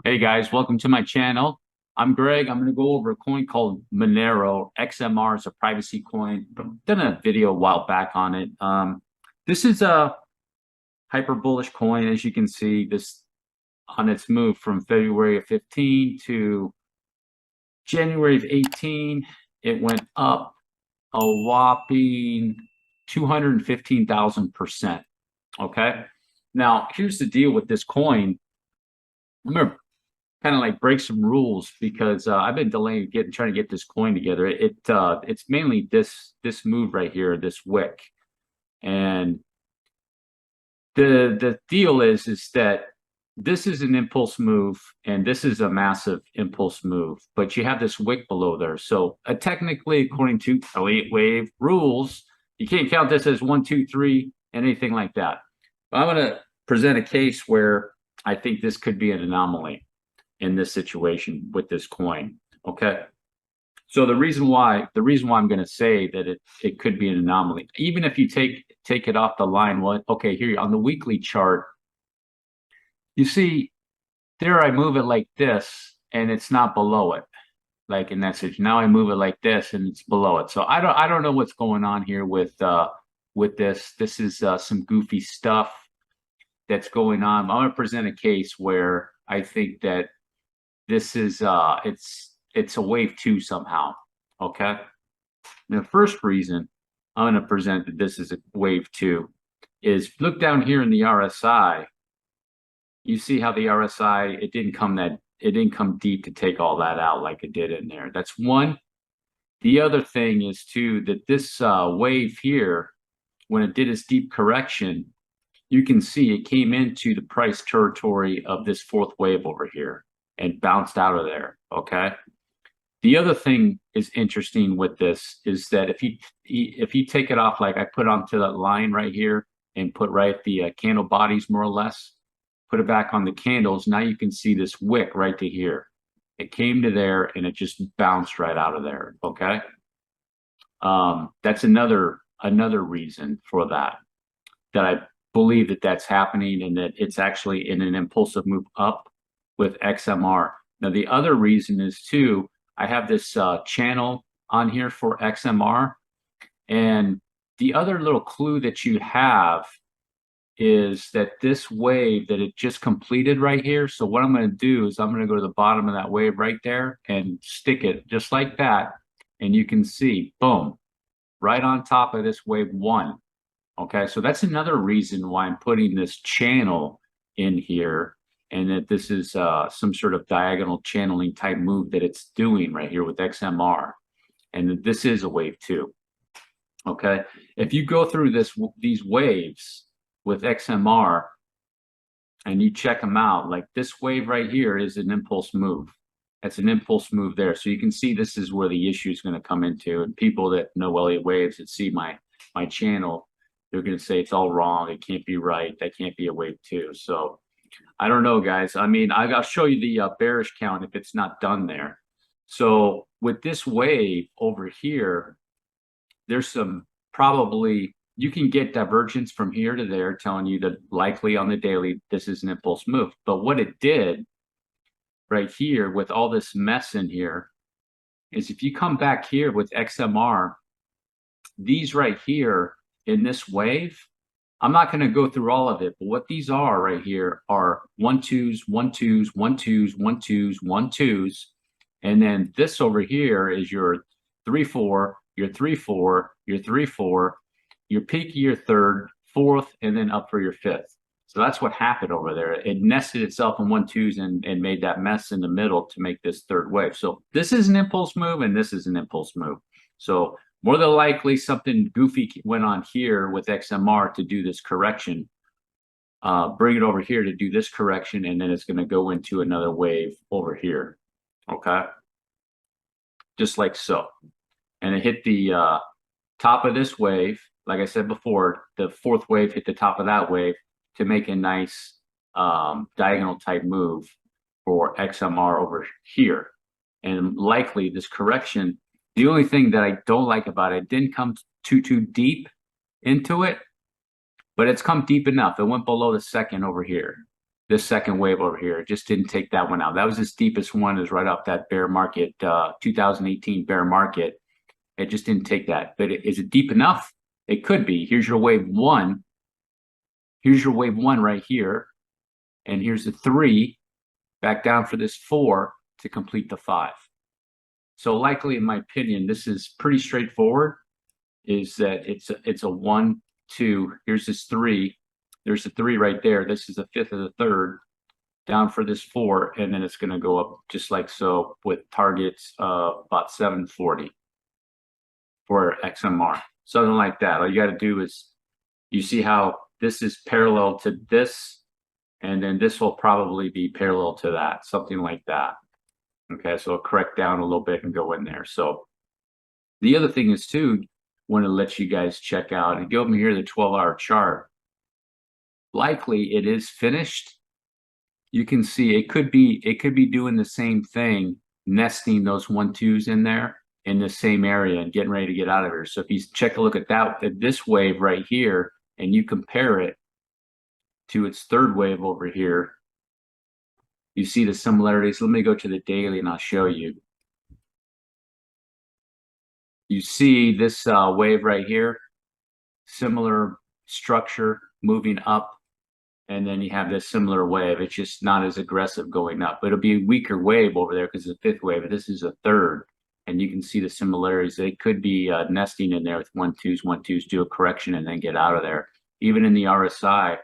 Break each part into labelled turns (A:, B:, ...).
A: Hey guys, welcome to my channel. I'm Greg. I'm going to go over a coin called Monero. XMR is a privacy coin. I've done a video a while back on it. This is a hyper bullish coin, as you can see. This on its move from February of 15 to January of 18, it went up a whopping 215,000%. Okay. Now, here's the deal with this coin. I'm going to kind of like break some rules because I've been delaying trying to get this coin together. It's mainly this move right here, this wick, and the deal is that this is an impulse move and this is a massive impulse move, but you have this wick below there. So technically, according to Elliott wave rules, you can't count this as 1, 2, 3, anything like that. But I'm going to present a case where I think this could be an anomaly in this situation with this coin. Okay. So the reason why I'm going to say that it could be an anomaly, even if you take it off the line, okay, here on the weekly chart, you see there I move it like this and it's not below it, like in that situation. Now I move it like this and it's below it. So I don't know what's going on here with this. This is some goofy stuff that's going on. I'm going to present a case where I think that this is it's a wave 2 somehow. Okay. The first reason I'm going to present that this is a wave 2 is look down here in the RSI. You see how the RSI, it didn't come deep to take all that out like it did in there. That's one. The other thing is too that this wave here, when it did its deep correction, you can see it came into the price territory of this fourth wave over here and bounced out of there. Okay. The other thing is interesting with this is that if you take it off, like I put onto that line right here and put right the candle bodies more or less, put it back on the candles. Now you can see this wick right to here. It came to there and it just bounced right out of there. Okay. That's another reason for that I believe that that's happening and that it's actually in an impulsive move up with XMR. Now, the other reason is too, I have this channel on here for XMR. And the other little clue that you have is that this wave that it just completed right here. So what I'm going to do is I'm going to go to the bottom of that wave right there and stick it just like that. And you can see, boom, right on top of this wave 1. Okay, so that's another reason why I'm putting this channel in here, and that this is some sort of diagonal channeling type move that it's doing right here with XMR, and that this is a wave 2. Okay, if you go through these waves with XMR and you check them out, like this wave right here is an impulse move. That's an impulse move there. So you can see this is where the issue is going to come into, and people that know Elliott waves that see my channel, they're going to say it's all wrong. It can't be right. That can't be a wave 2. So I don't know, guys. I mean, I'll show you the bearish count if it's not done there. So with this wave over here, there's some probably, you can get divergence from here to there telling you that likely on the daily, this is an impulse move. But what it did right here with all this mess in here is if you come back here with XMR, these right here, in this wave, I'm not going to go through all of it, but what these are right here are 1 2s, 1 2s, 1 2s, 1 2s, 1 2s, and then this over here is your 3 4, your 3 4, your 3 4, your peak, your third, fourth, and then up for your fifth. So that's what happened over there. It nested itself in 1 2s and made that mess in the middle to make this third wave. So this is an impulse move and this is an impulse move. So more than likely, something goofy went on here with XMR to do this correction. Bring it over here to do this correction, and then it's going to go into another wave over here. Okay, just like so. And it hit the top of this wave. Like I said before, the fourth wave hit the top of that wave to make a nice diagonal type move for XMR over here. And likely this correction, the only thing that I don't like about it didn't come too deep into it, but it's come deep enough. It went below the second over here. this second wave over here. It just didn't take that one out. That was its deepest one, is right off that bear market, 2018 bear market. It just didn't take that. But is it deep enough? It could be. Here's your wave one. Here's your wave one right here. And here's the 3 back down for this 4 to complete the 5. So likely, in my opinion, this is pretty straightforward, is that it's a 1, 2, here's this 3, there's a 3 right there, this is the 5th of the 3rd, down for this 4, and then it's going to go up just like so with targets about 740 for XMR, something like that. All you got to do is, you see how this is parallel to this, and then this will probably be parallel to that, something like that. Okay, so it'll correct down a little bit and go in there. So the other thing is too, want to let you guys check out and go over here the 12-hour chart. Likely it is finished. You can see it could be doing the same thing, nesting those 1-2s in there in the same area and getting ready to get out of here. So if you check a look at that, at this wave right here, and you compare it to its 3rd wave over here, you see the similarities. Let me go to the daily and I'll show you. You see this wave right here, similar structure moving up, and then you have this similar wave. It's just not as aggressive going up. It'll be a weaker wave over there because it's a 5th wave, but this is a 3rd, and you can see the similarities. They could be nesting in there with 1-2s, 1-2s, do a correction, and then get out of there. Even in the RSI,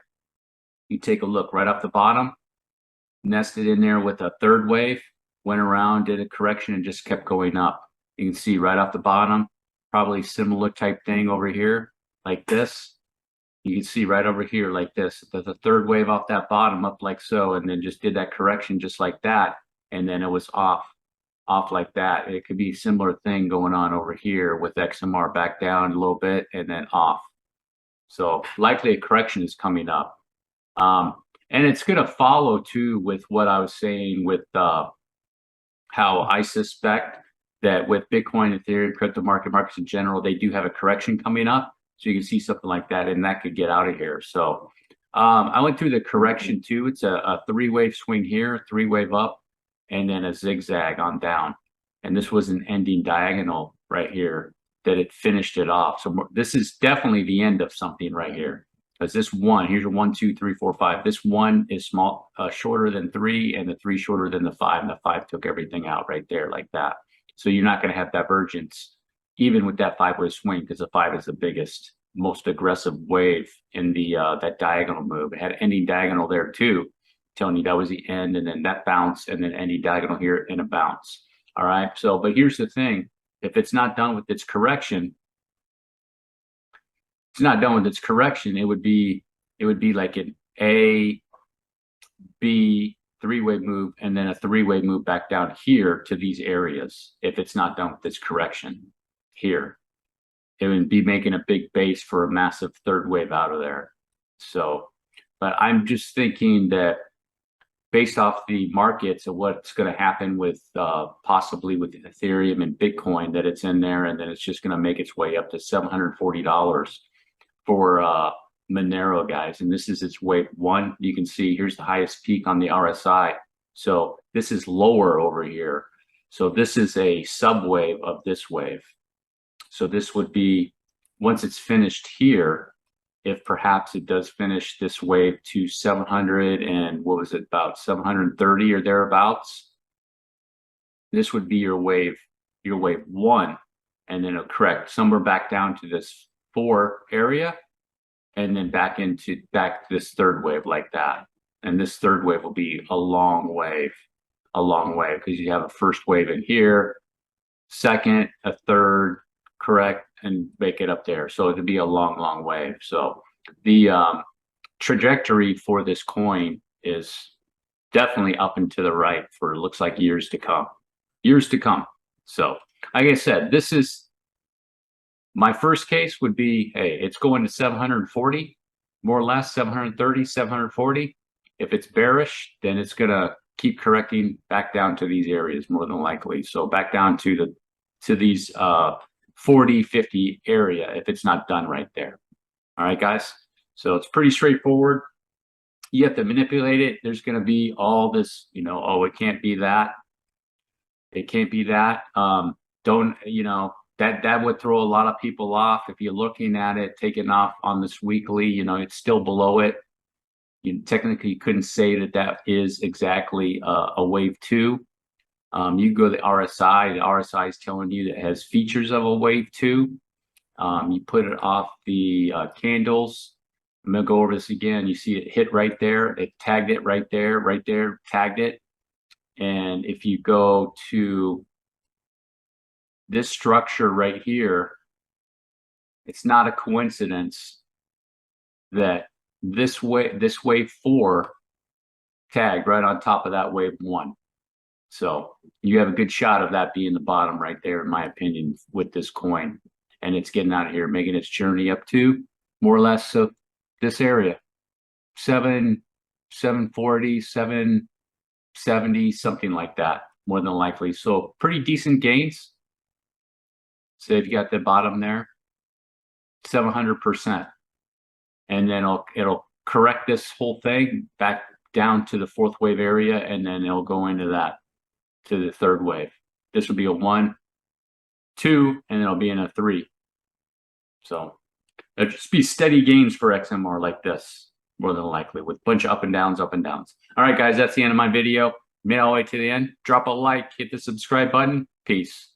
A: you take a look right off the bottom, nested in there with a 3rd wave, went around, did a correction, and just kept going up. You can see right off the bottom, probably similar type thing over here, like this. You can see right over here like this. There's a 3rd wave off that bottom up like so, and then just did that correction just like that, and then it was off like that. It could be a similar thing going on over here with XMR back down a little bit and then off. So likely a correction is coming up. And it's going to follow too with what I was saying with how I suspect that with Bitcoin, Ethereum, crypto markets in general, they do have a correction coming up. So you can see something like that, and that could get out of here. So I went through the correction too. It's a 3-wave swing here, 3-wave up, and then a zigzag on down. And this was an ending diagonal right here that it finished it off. So this is definitely the end of something right here. Because this 1, here's a 1, 2, 3, 4, 5. This 1 is small, shorter than 3, and the 3 shorter than the 5, and the 5 took everything out right there like that. So you're not going to have divergence even with that 5-wave swing, because the 5 is the biggest, most aggressive wave in the that diagonal move. It had ending diagonal there too, telling you that was the end, and then that bounce, and then ending diagonal here and a bounce. All right. So, but here's the thing: if it's not done with its correction, it would be like an A, B, 3-wave move, and then a 3-wave move back down here to these areas. If it's not done with its correction here, it would be making a big base for a massive 3rd wave out of there. So, but I'm just thinking that based off the markets of what's going to happen with possibly with Ethereum and Bitcoin, that it's in there, and then it's just going to make its way up to $740 for Monero, guys. And this is its wave 1. You can see here's the highest peak on the RSI. So this is lower over here. So this is a subwave of this wave. So this would be, once it's finished here, if perhaps it does finish this wave to 700 and what was it, about 730 or thereabouts, this would be your wave 1, and then it'll correct somewhere back down to this 4 area, and then back to this 3rd wave like that. And this 3rd wave will be a long wave, because you have a 1st wave in here, 2nd, a 3rd, correct, and make it up there. So it'll be a long wave. So the trajectory for this coin is definitely up and to the right for, looks like, years to come. So like I said, this is my first case would be, hey, it's going to 740, more or less 730, 740. If it's bearish, then it's going to keep correcting back down to these areas more than likely. So back down to these 40, 50 area if it's not done right there. All right, guys. So it's pretty straightforward. you have to manipulate it. There's going to be all this, you know, oh, it can't be that. It can't be that. Don't, you know, that would throw a lot of people off. If you're looking at it, taking off on this weekly, you know, it's still below it. You technically you couldn't say that that is exactly a wave 2. You go to the RSI. The RSI is telling you that it has features of a wave 2. You put it off the candles. I'm gonna go over this again. You see it hit right there. It tagged it right there, tagged it. And if you go to this structure right here, it's not a coincidence that this wave 4 tagged right on top of that wave 1. So you have a good shot of that being the bottom right there, in my opinion, with this coin. And it's getting out of here, making its journey up to more or less this area, 740, 770, something like that, more than likely. So pretty decent gains. So if you got the bottom there, 700%, and then it'll correct this whole thing back down to the 4th wave area, and then it'll go into that to the 3rd wave. This will be a 1, 2, and it'll be in a 3. So it'll just be steady gains for XMR like this, more than likely, with a bunch of up and downs, up and downs. All right, guys, that's the end of my video. Made it all the way to the end. Drop a like, hit the subscribe button. Peace.